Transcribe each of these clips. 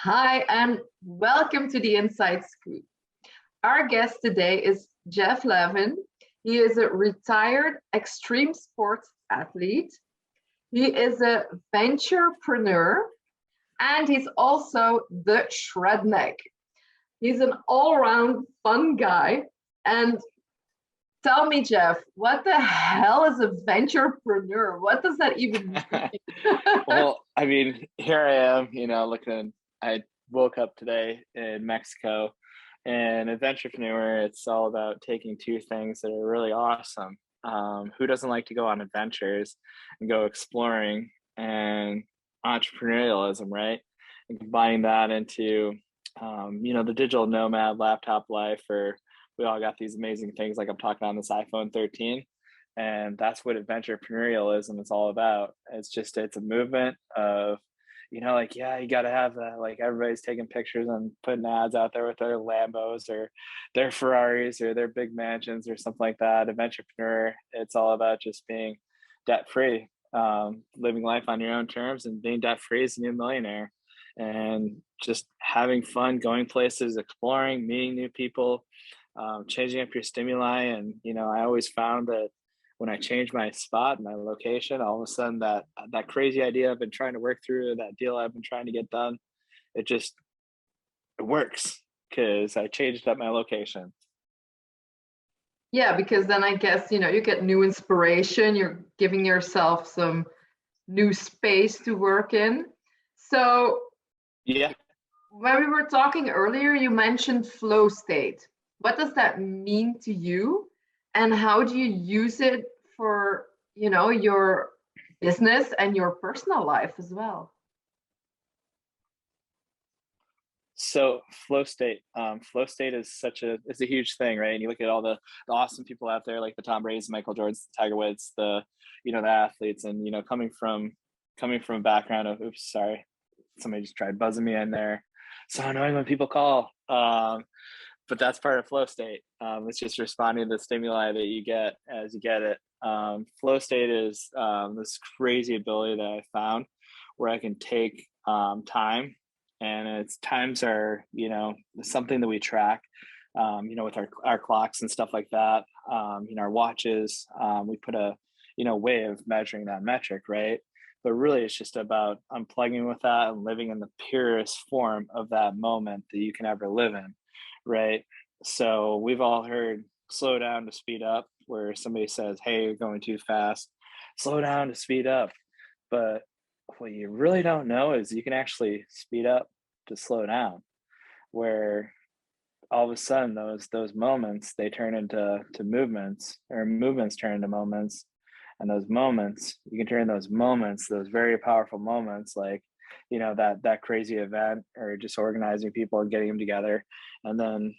Hi, and welcome to the Inside Scoop. Our guest today is Jeff Lavin. He is a retired extreme sports athlete. He is a venturepreneur, and he's also the Shredneck. He's an all-around fun guy. And tell me, Jeff, what the hell is a venturepreneur? What does that even mean? Well, I mean, here I am, I woke up today in Mexico, and adventurepreneur, it's all about taking two things that are really awesome. Who doesn't like to go on adventures and go exploring, and entrepreneurialism, right? And combining that into, the digital nomad laptop life, or we all got these amazing things like I'm talking on this iPhone 13. And that's what adventurepreneurialism is all about. It's a movement of, yeah, you got to have that. Like, everybody's taking pictures and putting ads out there with their Lambos or their Ferraris or their big mansions or something like that. Adventurepreneur, it's all about just being debt free, living life on your own terms, and being debt free as a new millionaire, and just having fun, going places, exploring, meeting new people, changing up your stimuli. And, I always found that when I changed my spot, my location, all of a sudden that crazy idea I've been trying to work through, that deal I've been trying to get done, it works because I changed up my location. Yeah, because then I guess, you get new inspiration, you're giving yourself some new space to work in. So Yeah. when we were talking earlier, you mentioned flow state. What does that mean to you? And how do you use it for, your business and your personal life as well? So flow state is it's a huge thing, right? And you look at all the awesome people out there, like the Tom Brady's, Michael Jordan's, Tiger Woods, the athletes, and coming from a background of, oops, sorry, somebody just tried buzzing me in there. So annoying when people call. But that's part of flow state. It's just responding to the stimuli that you get as you get it. Flow state is this crazy ability that I found where I can take time, and its times are, something that we track, with our clocks and stuff like that. Our watches, we put a, way of measuring that metric, right? But really, it's just about unplugging with that and living in the purest form of that moment that you can ever live in. Right. So we've all heard slow down to speed up, where somebody says, hey, you're going too fast, slow down to speed up. But what you really don't know is you can actually speed up to slow down, where all of a sudden those moments, they turn into movements, or movements turn into moments. And those moments, you can turn those moments, those very powerful moments, like, that crazy event, or just organizing people and getting them together, and then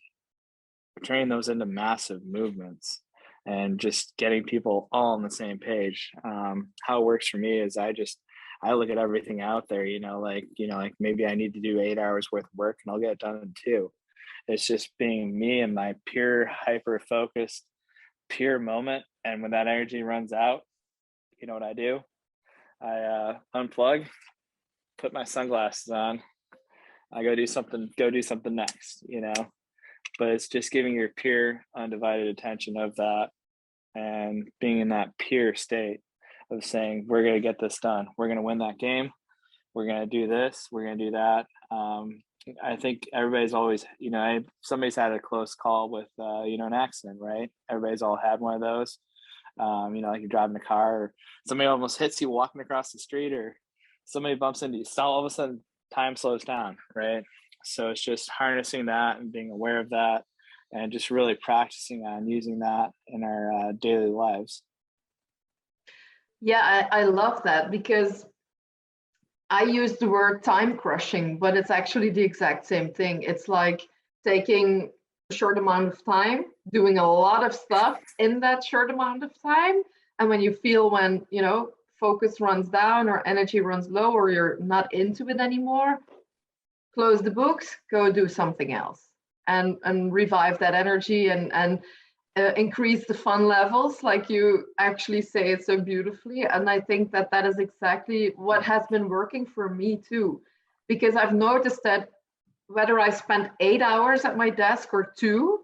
turning those into massive movements, and just getting people all on the same page. How it works for me is I look at everything out there, like maybe I need to do 8 hours worth of work and I'll get it done in 2. It's just being me and my pure hyper focused pure moment. And when that energy runs out, you know what I do? I unplug, put my sunglasses on, I go do something next, but it's just giving your pure undivided attention of that, and being in that pure state of saying, we're going to get this done. We're going to win that game. We're going to do this. We're going to do that. I think everybody's always, somebody's had a close call with, an accident, right? Everybody's all had one of those. Like you're driving a car, or somebody almost hits you walking across the street, or somebody bumps into you. All of a sudden, time slows down, right? So it's just harnessing that and being aware of that, and just really practicing on using that in our daily lives. Yeah, I love that, because I use the word time crushing, but it's actually the exact same thing. It's like taking a short amount of time, doing a lot of stuff in that short amount of time. And when you feel when, focus runs down or energy runs low, or you're not into it anymore, close the books, go do something else, and revive that energy, and increase the fun levels, like you actually say it so beautifully. And I think that is exactly what has been working for me too, because I've noticed that whether I spend 8 hours at my desk or 2,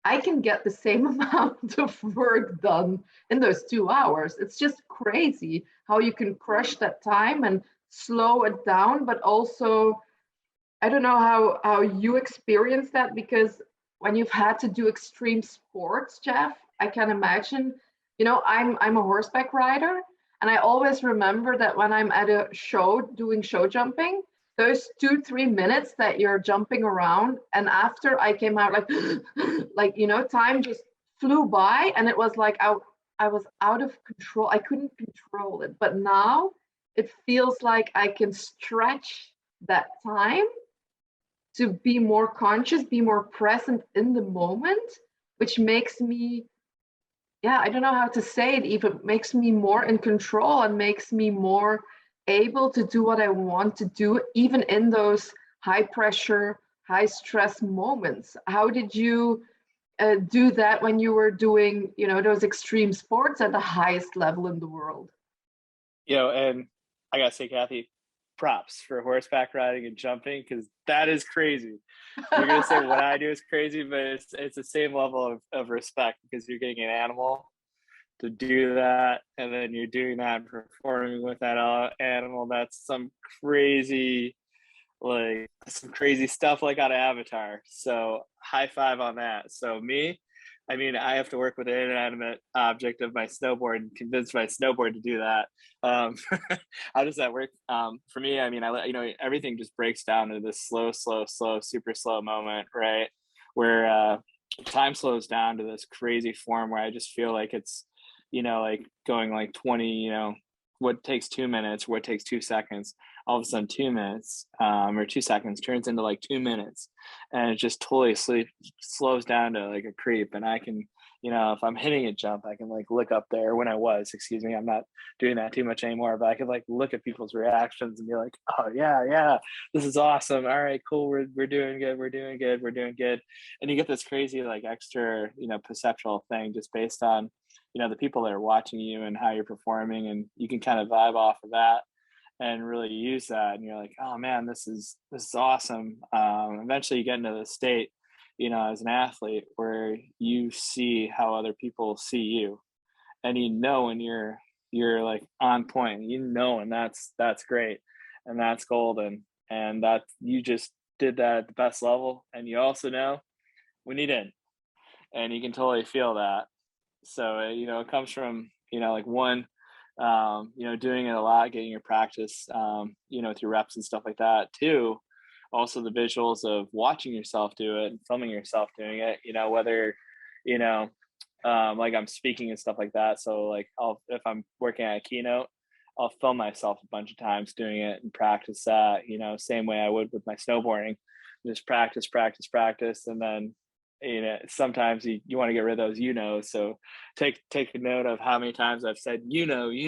I can get the same amount of work done in those 2 hours. It's just crazy how you can crush that time and slow it down, but also I don't know how you experience that, because when you've had to do extreme sports, Jeff, I can imagine, I'm a horseback rider, and I always remember that when I'm at a show doing show jumping, those 2 3 minutes that you're jumping around, and after I came out like like time just flew by, and it was like I was out of control. I couldn't control it. But now it feels like I can stretch that time to be more conscious, be more present in the moment, which makes me, yeah, I don't know how to say it, even makes me more in control and makes me more able to do what I want to do, even in those high pressure, high stress moments. How did you do that when you were doing, those extreme sports at the highest level in the world? And I gotta say, Kathy, props for horseback riding and jumping, because that is crazy. You're gonna say what I do is crazy, but it's the same level of respect, because you're getting an animal to do that, and then you're doing that and performing with that animal. That's some crazy stuff like out of Avatar. So high five on that. So me, I mean, I have to work with an inanimate object of my snowboard and convince my snowboard to do that. How does that work? For me, I mean, everything just breaks down to this slow, super slow moment, right? Where time slows down to this crazy form where I just feel like it's, like going like 20, what takes 2 minutes, what takes 2 seconds, all of a sudden 2 minutes or 2 seconds turns into like 2 minutes, and it just totally slows down to like a creep. And I can, if I'm hitting a jump, I can like look up there excuse me, I'm not doing that too much anymore, but I can like look at people's reactions and be like, oh yeah, this is awesome. All right, cool. We're doing good. We're doing good. And you get this crazy like extra, perceptual thing just based on, the people that are watching you and how you're performing, and you can kind of vibe off of that and really use that. And you're like, oh man, this is awesome. Eventually you get into the state, as an athlete, where you see how other people see you, and when you're like on point, and that's great, and that's golden, and that you just did that at the best level. And you also know when you didn't, and you can totally feel that. So it comes from like one, doing it a lot, getting your practice, through reps and stuff like that. Two, also the visuals of watching yourself do it and filming yourself doing it. Whether like I'm speaking and stuff like that. So like if I'm working at a keynote, I'll film myself a bunch of times doing it and practice that. Same way I would with my snowboarding, just practice, and then sometimes you want to get rid of those, so take a note of how many times I've said and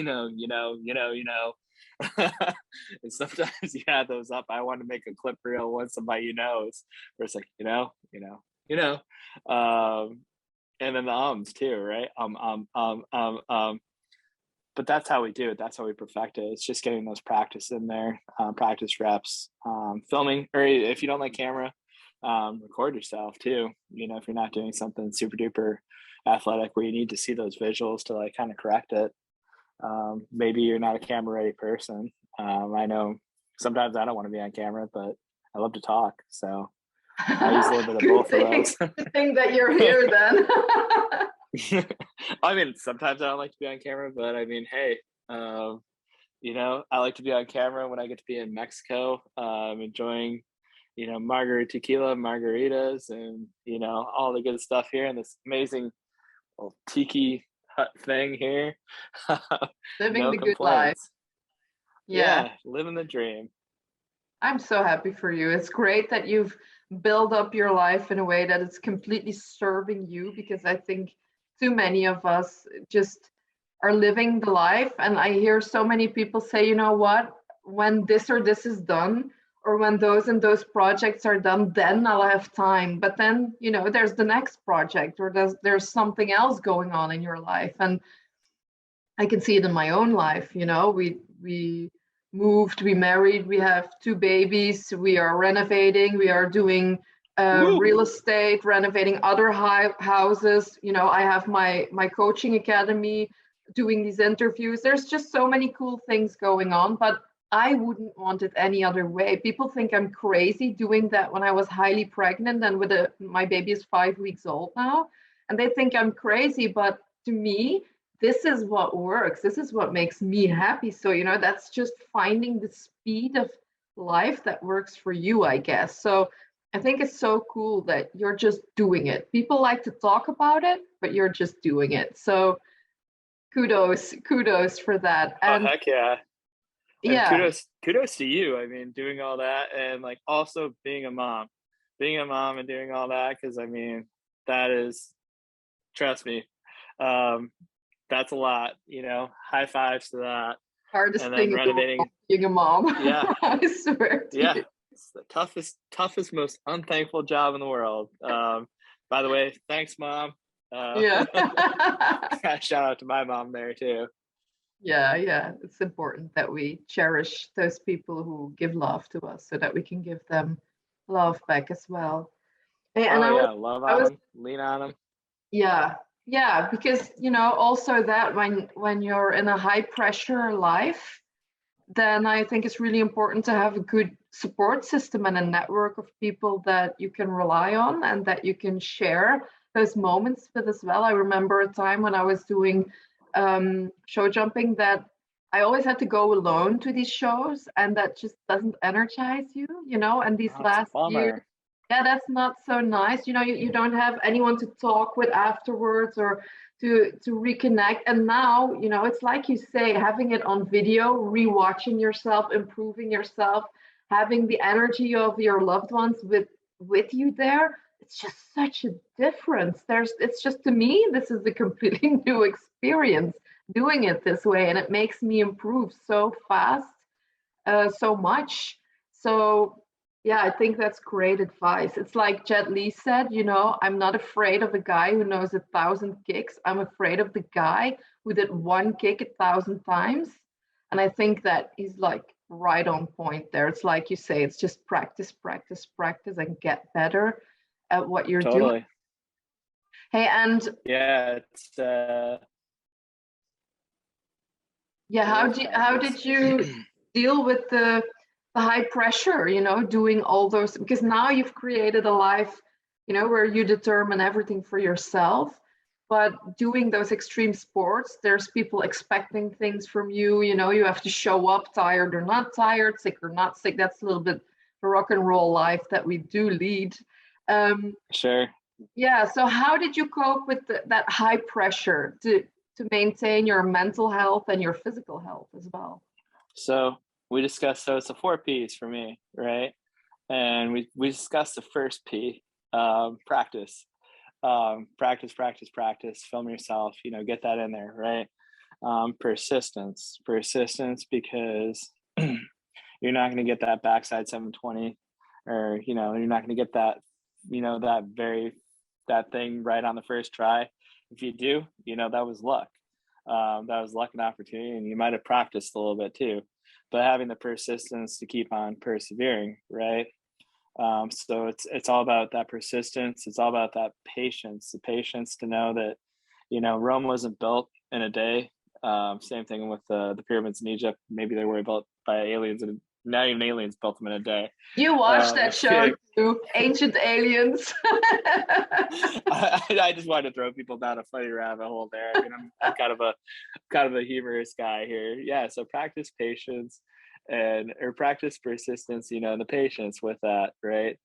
sometimes you add those up. I want to make a clip reel once somebody where it's like and then the ums too, right? But that's how we do it. That's how we perfect it. It's just getting those practice in there, practice reps, filming, or if you don't like camera, record yourself too. If you're not doing something super duper athletic where you need to see those visuals to like kind of correct it. Maybe you're not a camera ready person. I know sometimes I don't want to be on camera, but I love to talk. So I use a little bit of both of those. Good thing that you're here then. I mean, sometimes I don't like to be on camera, but I mean, hey, I like to be on camera when I get to be in Mexico, enjoying tequila margaritas and all the good stuff here in this amazing little tiki hut thing here. Living the good life. Yeah, living the dream. I'm so happy for you. It's great that you've built up your life in a way that it's completely serving you, because I think too many of us just are living the life. And I hear so many people say, you know what, when this or this is done, or when those and those projects are done, then I'll have time. But then, there's the next project, or there's something else going on in your life. And I can see it in my own life. We moved, we married, we have 2 babies, we are renovating, we are doing Woo! real estate, renovating other houses. I have my coaching academy, doing these interviews. There's just so many cool things going on, but I wouldn't want it any other way. People think I'm crazy doing that when I was highly pregnant, and my baby is 5 weeks old now, and they think I'm crazy. But to me, this is what works. This is what makes me happy. So, that's just finding the speed of life that works for you, I guess. So I think it's so cool that you're just doing it. People like to talk about it, but you're just doing it. So kudos for that. Oh, And heck yeah. And yeah, kudos to you. I mean, doing all that, and like also being a mom and doing all that. Cause I mean, that is, trust me, um, that's a lot, high fives to that. hardest And then thing in the renovating. world, being a mom. Yeah. I swear to Yeah. you. It's the toughest, most unthankful job in the world. By the way, thanks, mom. Yeah. Shout out to my mom there too. Yeah. It's important that we cherish those people who give love to us so that we can give them love back as well. And Oh I was, yeah, love I on was, them, lean on them. yeah, because also that when you're in a high pressure life, then I think it's really important to have a good support system and a network of people that you can rely on and that you can share those moments with as well. I remember a time when I was doing show jumping that I always had to go alone to these shows, and that just doesn't energize you. And these Oh, it's a last years, bummer. yeah, that's not so nice. You don't have anyone to talk with afterwards or to reconnect. And now, it's like you say, having it on video, rewatching yourself, improving yourself, having the energy of your loved ones with you there. It's just such a difference. It's just, to me, this is a completely new experience doing it this way, and it makes me improve so fast, so much. So yeah, I think that's great advice. It's like Jet Li said, I'm not afraid of a guy who knows 1,000 kicks. I'm afraid of the guy who did one kick 1,000 times. And I think that he's like right on point there. It's like you say, it's just practice, practice, practice, and get better at what you're doing. Totally. Hey, and Yeah, it's yeah, it is how practice. did you deal with the high pressure, doing all those, because now you've created a life, where you determine everything for yourself. But doing those extreme sports, there's people expecting things from you, you have to show up tired or not tired, sick or not sick. That's a little bit the rock and roll life that we do lead. Um, Sure. yeah, so how did you cope with that high pressure to maintain your mental health and your physical health as well? So we discussed, so it's a 4 P's for me, right? And we discussed the first P, practice. Practice, film yourself, get that in there, right? Persistence because you're not going to get that backside 720, or, you're not going to get that, that thing right on the first try. If you do, that was luck. That was luck and opportunity, and you might have practiced a little bit too, but having the persistence to keep on persevering, right? So it's all about that persistence. It's all about that patience, the patience to know that, Rome wasn't built in a day. Same thing with the pyramids in Egypt. Maybe they were built by aliens, and not even aliens built them in a day. You watched that show Yeah. too, Ancient Aliens. I just wanted to throw people down a funny rabbit hole there. I mean, I'm kind of a humorous guy here. Yeah. So practice patience or practice persistence, the patience with that. Right.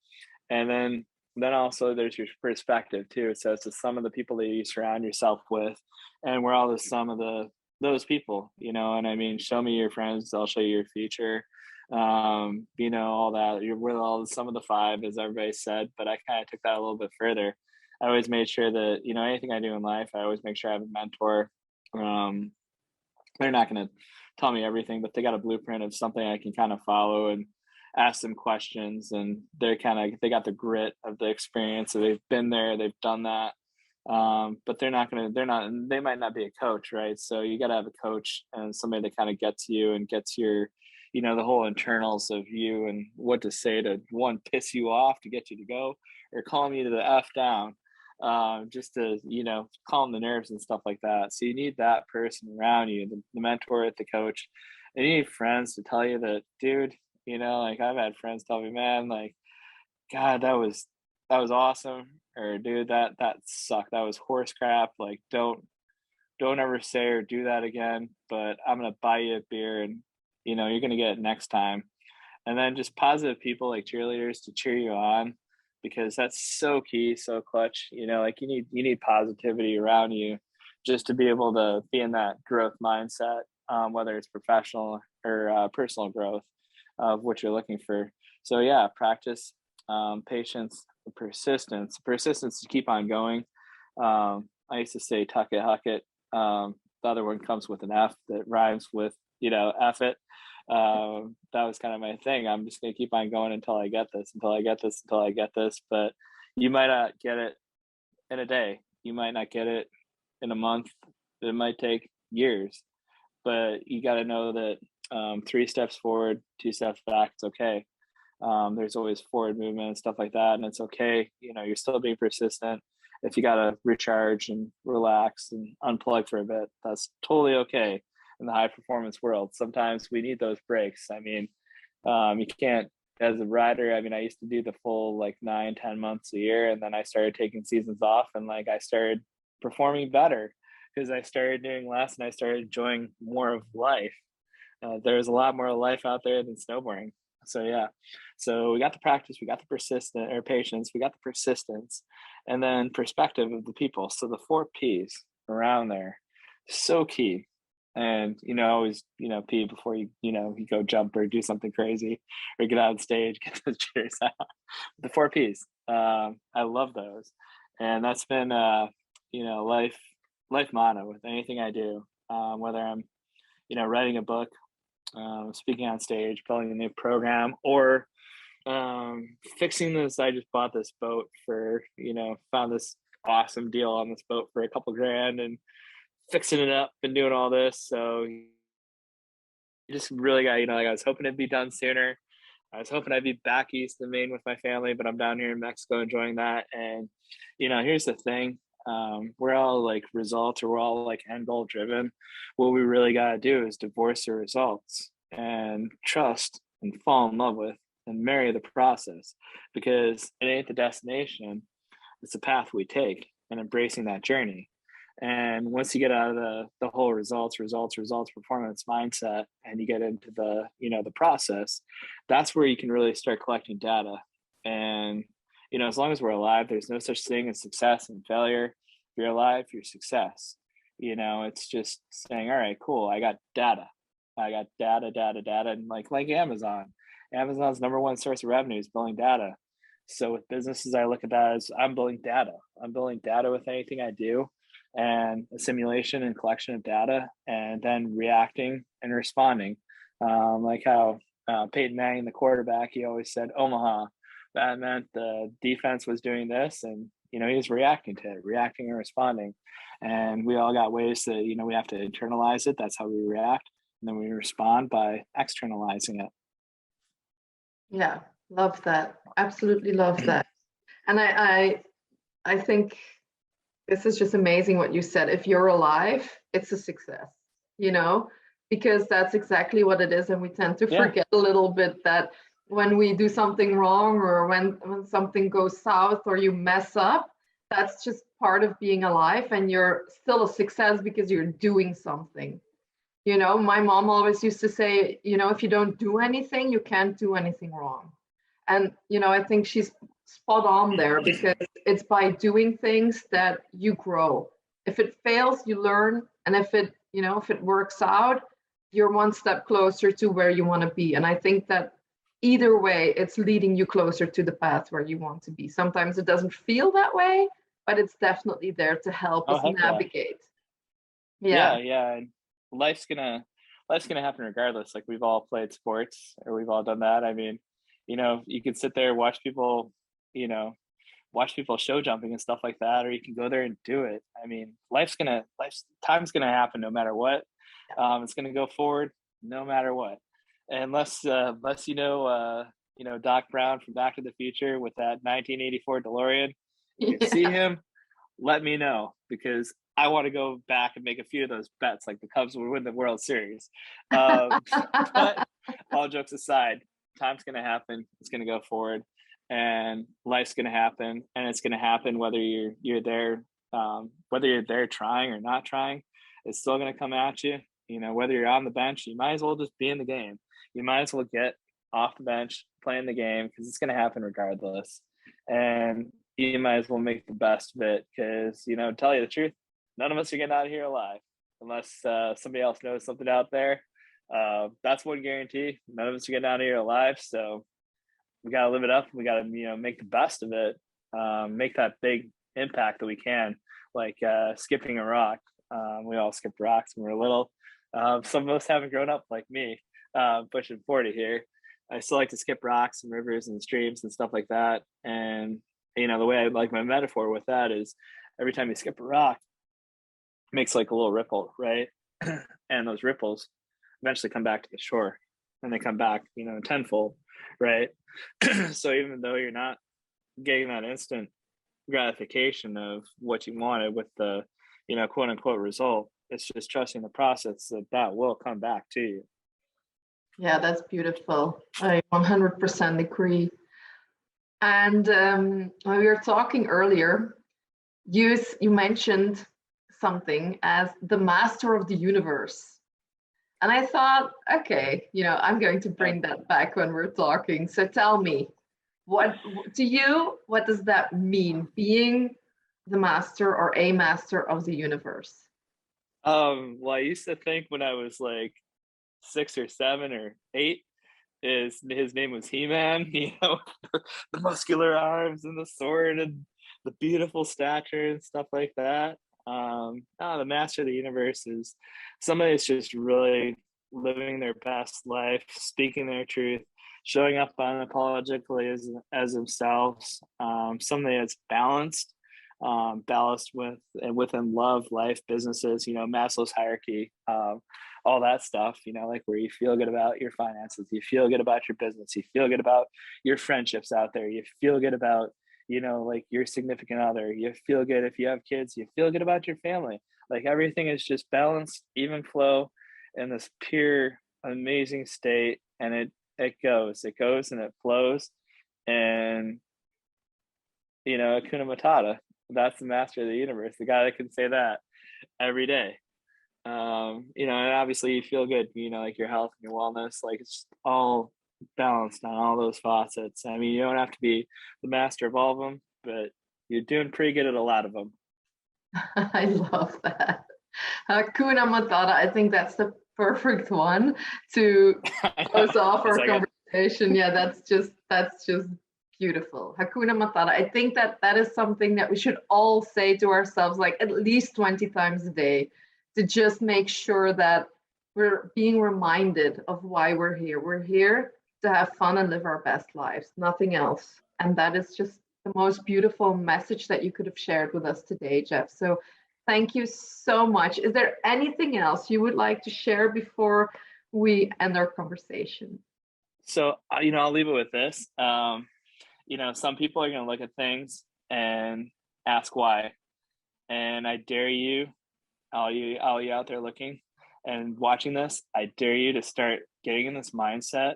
And then also there's your perspective too. So it's the sum of the people that you surround yourself with, and we're all the sum of those people, and I mean, show me your friends, I'll show you your future. All that, we're all the sum of the five, as everybody said, but I kind of took that a little bit further. I always made sure that, anything I do in life, I always make sure I have a mentor. They're not going to tell me everything, but they got a blueprint of something I can kind of follow and ask them questions. And they got the grit of the experience. So they've been there, they've done that. But they might not be a coach, right? So you got to have a coach and somebody that kind of gets you and gets your the whole internals of you and what to say to one, piss you off to get you to go, or calm you to the F down, just to, calm the nerves and stuff like that. So you need that person around you, the mentor, the coach, and you need friends to tell you that, dude, like I've had friends tell me, man, like, God, that was awesome. Or dude, that sucked. That was horse crap. Like, don't ever say or do that again, but I'm gonna buy you a beer and you're gonna get it next time. And then just positive people like cheerleaders to cheer you on, because that's so key, so clutch. Like you need positivity around you just to be able to be in that growth mindset, whether it's professional or personal growth of what you're looking for. So yeah, practice, patience, persistence to keep on going. I used to say tuck it, huck it. The other one comes with an F that rhymes with, F it. That was kind of my thing. I'm just going to keep on going until I get this, until I get this, until I get this. But you might not get it in a day. You might not get it in a month. It might take years, but you got to know that 3 steps forward, 2 steps back, it's okay. There's always forward movement and stuff like that. And it's okay. You're still being persistent. If you got to recharge and relax and unplug for a bit, that's totally okay in the high performance world. Sometimes we need those breaks. I mean, you can't, as a rider, I mean, I used to do the full like 9-10 months a year. And then I started taking seasons off, and like I started performing better because I started doing less and I started enjoying more of life. There's a lot more life out there than snowboarding. So yeah, so we got the practice, we got the patience, we got the persistence, and then perspective of the people. So the 4 P's around there, so key. And always pee before you go jump or do something crazy or get on stage, get those cheers out. The 4 P's, I love those, and that's been life motto with anything I do, whether I'm writing a book, speaking on stage, building a new program, or fixing this. I just bought this boat for, found this awesome deal on this boat for a couple grand and fixing it up and doing all this. So you just really got, like I was hoping it'd be done sooner. I was hoping I'd be back east in Maine with my family, but I'm down here in Mexico enjoying that. And, here's the thing. We're all like results, or we're all like end goal driven. What we really got to do is divorce the results and trust and fall in love with and marry the process, because it ain't the destination. It's the path we take, and embracing that journey. And once you get out of the whole results performance mindset, and you get into the process, that's where you can really start collecting data. And as long as we're alive, there's no such thing as success and failure. If you're alive, you're success. It's just saying, all right, cool, I got data, and like Amazon's number one source of revenue is building data. So with businesses, I look at that as I'm building data with anything I do, and a simulation and collection of data, and then reacting and responding. Like how Peyton Manning, the quarterback, he always said Omaha. That meant the defense was doing this, and he was reacting to it, reacting and responding. And we all got ways that we have to internalize it. That's how we react, and then we respond by externalizing it. Yeah, love that. Absolutely love that. And I think this is just amazing what you said. If you're alive, it's a success, because that's exactly what it is. And we tend to forget a little bit that when we do something wrong, or when something goes south or you mess up, that's just part of being alive, and you're still a success because you're doing something. My mom always used to say, if you don't do anything, you can't do anything wrong. And, I think she's spot on there, because it's by doing things that you grow. If it fails, you learn. And if it works out, you're one step closer to where you want to be. And I think that either way, it's leading you closer to the path where you want to be. Sometimes it doesn't feel that way, but it's definitely there to help us navigate. Yeah. And life's gonna happen regardless. Like, we've all played sports, or we've all done that. I mean, you can sit there and watch people show jumping and stuff like that, or you can go there and do it. I mean, time's gonna happen no matter what. It's gonna go forward no matter what. unless Doc Brown from Back to the Future with that 1984 DeLorean, if you see Yeah. him, let me know, because I want to go back and make a few of those bets, like the Cubs will win the World Series. Um, but all jokes aside, time's going to happen. It's going to go forward, and life's going to happen, and it's going to happen whether you're there, whether you're there trying or not trying. It's still going to come at you. Whether you're on the bench, you might as well just be in the game. You might as well get off the bench, playing the game, because it's going to happen regardless. And you might as well make the best of it, because, tell you the truth, none of us are getting out of here alive unless somebody else knows something out there. That's one guarantee. None of us are getting out of here alive. So we got to live it up. We got to, make the best of it, make that big impact that we can, like skipping a rock. We all skipped rocks when we were little. Some of us haven't grown up like me, pushing 40 here. I still like to skip rocks and rivers and streams and stuff like that. And, the way I like my metaphor with that is every time you skip a rock, it makes like a little ripple, right? And those ripples eventually come back to the shore, and they come back, tenfold, right? So even though you're not getting that instant gratification of what you wanted with the, quote unquote result, it's just trusting the process that will come back to you. Yeah, that's beautiful. I 100% agree. And when we were talking earlier, you mentioned something as the master of the universe. And I thought, okay, I'm going to bring that back when we're talking. So tell me, what does that mean, being the master or a master of the universe? Well, I used to think when I was like 6 or 7 or 8, his name was He-Man, the muscular arms and the sword and the beautiful stature and stuff like that. The master of the universe is somebody that's just really living their best life, speaking their truth, showing up unapologetically as themselves. Somebody that's balanced within love, life, businesses, Maslow's hierarchy, all that stuff, like where you feel good about your finances, you feel good about your business, you feel good about your friendships out there, you feel good about, like your significant other, you feel good if you have kids, you feel good about your family. Like everything is just balanced, even flow in this pure, amazing state. And it goes and it flows. And, Hakuna Matata, that's the master of the universe, the guy that can say that every day. And obviously you feel good, like your health and your wellness, like it's all balanced on all those faucets. I mean, you don't have to be the master of all of them, but you're doing pretty good at a lot of them. I love that. Hakuna Matata, I think that's the perfect one to close off our conversation. Yeah, that's just beautiful. Hakuna Matata. I think that is something that we should all say to ourselves, like at least 20 times a day, to just make sure that we're being reminded of why we're here. We're here to have fun and live our best lives, nothing else. And that is just the most beautiful message that you could have shared with us today, Jeff. So thank you so much. Is there anything else you would like to share before we end our conversation? So, I'll leave it with this. Some people are going to look at things and ask why. And I dare you, all you out there looking and watching this, I dare you to start getting in this mindset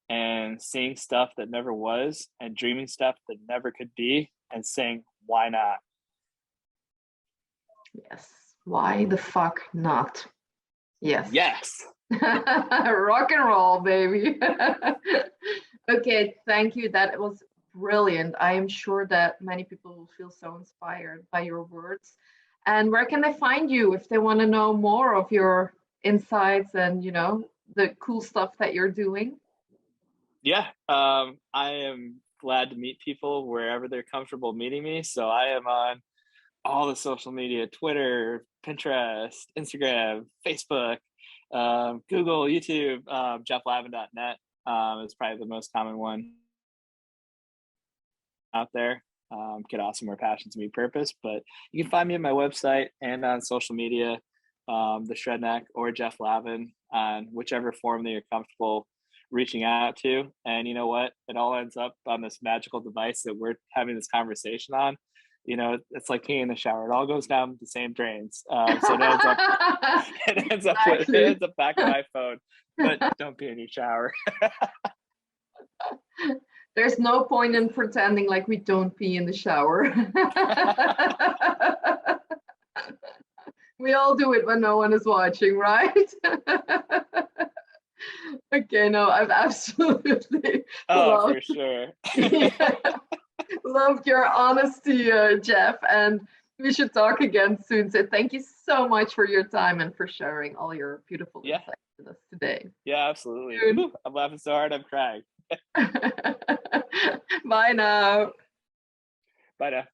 and seeing stuff that never was and dreaming stuff that never could be and saying, why not? Yes. Why the fuck not? Yes. Yes. Rock and roll, baby. Okay, thank you. That was brilliant. I am sure that many people will feel so inspired by your words. And where can they find you if they want to know more of your insights and, the cool stuff that you're doing? Yeah, I am glad to meet people wherever they're comfortable meeting me. So I am on all the social media, Twitter, Pinterest, Instagram, Facebook, Google, YouTube, jefflavin.net is probably the most common one out there. Get awesome, more passion to me purpose. But you can find me at my website and on social media, the Shredneck or Jeff Lavin. on whichever form that you're comfortable reaching out to. And you know what? It all ends up on this magical device that we're having this conversation on. It's like peeing in the shower. It all goes down the same drains. So it ends up, it ends up back in my phone. But don't pee in your shower. There's no point in pretending like we don't pee in the shower. We all do it when no one is watching, right? Okay, no, I've absolutely for sure. Loved your honesty, Jeff, and we should talk again soon. So thank you so much for your time and for sharing all your beautiful insights with us today. Yeah, absolutely. Ooh, I'm laughing so hard I'm crying. Bye now. Bye now.